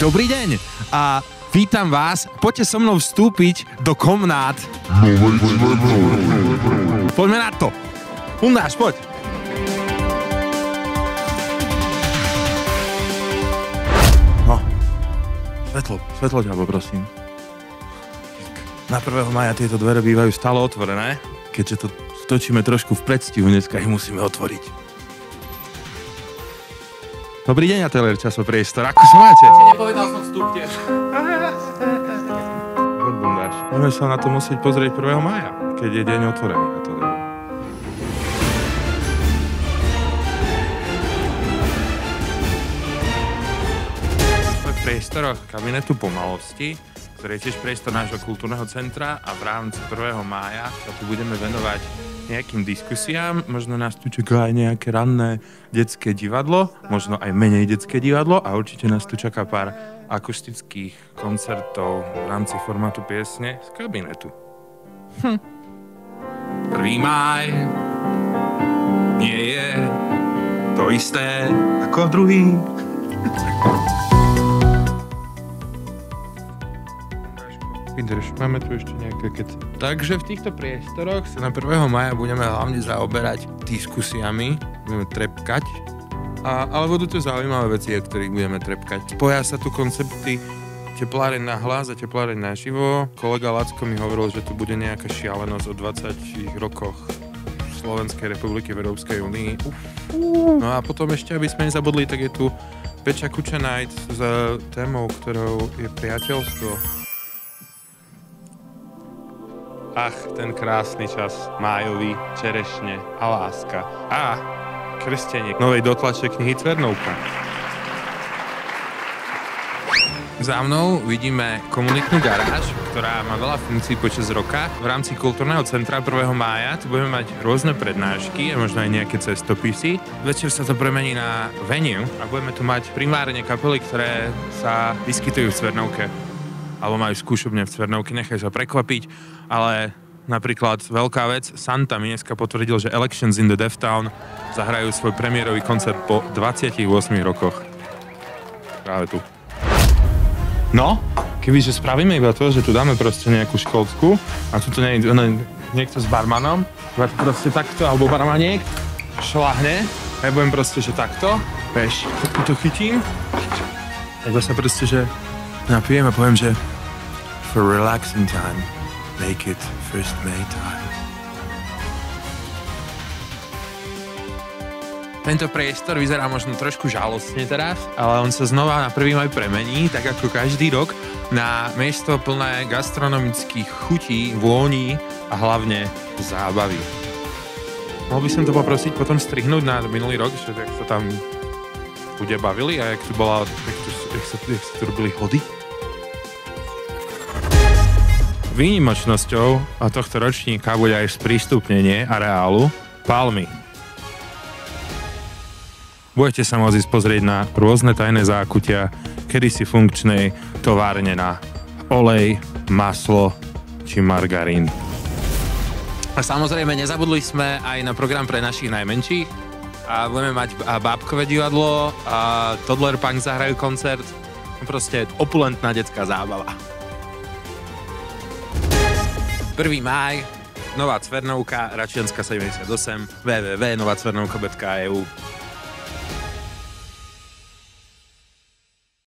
Dobrý deň a vítam vás. Poďte so mnou vstúpiť do komnát. Poďme na to. Undáš, poď. No, svetlo ťa poprosím. Na 1. mája tieto dvere bývajú stále otvorené, keďže to točíme trošku v predstihu, dneska ich musíme otvoriť. Dobrý deň, Ateliér Časopriestor. Ako sa máte? Nepovedal som vstúpte. Poď, bundáš. Budeme sa na to musieť pozrieť 1. mája, keď je deň otvorený ateliéru. V priestoroch kabinetu pomalosti, ktorý je tiež priestor nášho kultúrneho centra a v rámci 1. mája sa tu budeme venovať nejakým diskusiám, možno nás tu čaká aj nejaké ranné detské divadlo, možno aj menej detské divadlo a určite nás tu čaká pár akustických koncertov v rámci formátu piesne z kabinetu. 1. máj nie je to isté ako druhý. Vydrž, máme tu ešte nejaké keci. Takže v týchto priestoroch sa na 1. mája budeme hlavne zaoberať diskusiami, budeme trepkať, ale budú to zaujímavé veci, o ktorých budeme trepkať. Spoja sa tu koncepty tepláreň na hlas a tepláreň na živo. Kolega Lacko mi hovoril, že tu bude nejaká šialenosť o 20 rokoch Slovenskej republiky v Európskej únii. No a potom ešte, aby sme nezabudli, tak je tu Peča Kučanajc s témou, ktorou je priateľstvo. Ach, ten krásny čas, májový, čerešne a láska. A krstenie novej dotlače knihy Cvernovka. Za mnou vidíme komunitnú garáž, ktorá má veľa funkcií počas roka. V rámci kultúrneho centra 1. mája tu budeme mať rôzne prednášky a možno aj nejaké cestopisy. Večer sa to premení na venue a budeme tu mať primárne kapely, ktoré sa vyskytujú v Cvernovke alebo majú skúšobne v Cvernovke, nechaj sa prekvapiť, ale napríklad veľká vec, Santa mi dneska potvrdil, že Elections in the Deaf Town zahrajú svoj premiérový koncert po 28 rokoch. Práve tu. No, kebyže spravíme iba to, že tu dáme proste nejakú školskú a tu niekto s barmanom, iba to proste takto, alebo barmaniek šlahne, a ja budem proste, že takto, vieš, tu to chytím, iba sa proste, že napijem a poviem, že for relaxing time, make it 1. May time. Tento priestor vyzerá možno trošku žalostne teraz, ale on sa znova na 1. maj premení, tak ako každý rok, na miesto plné gastronomických chutí, vôní a hlavne zábavy. Mohol by som to poprosiť potom strihnúť na minulý rok, že jak sa tam ľudia bavili a jak sa tu robili hody. Výnimočnosťou a tohto ročníka bude aj sprístupnenie areálu Palmy. Budete sa môcť pozrieť na rôzne tajné zákutia kedysi funkčnej továrne na olej, maslo či margarín. A samozrejme nezabudli sme aj na program pre našich najmenších. A budeme mať bábkové divadlo a Toddler Punk zahrajú koncert. Proste opulentná detská zábava. 1. máj, Nová Cvernovka, Račianska 78, www.novacvernovka.eu.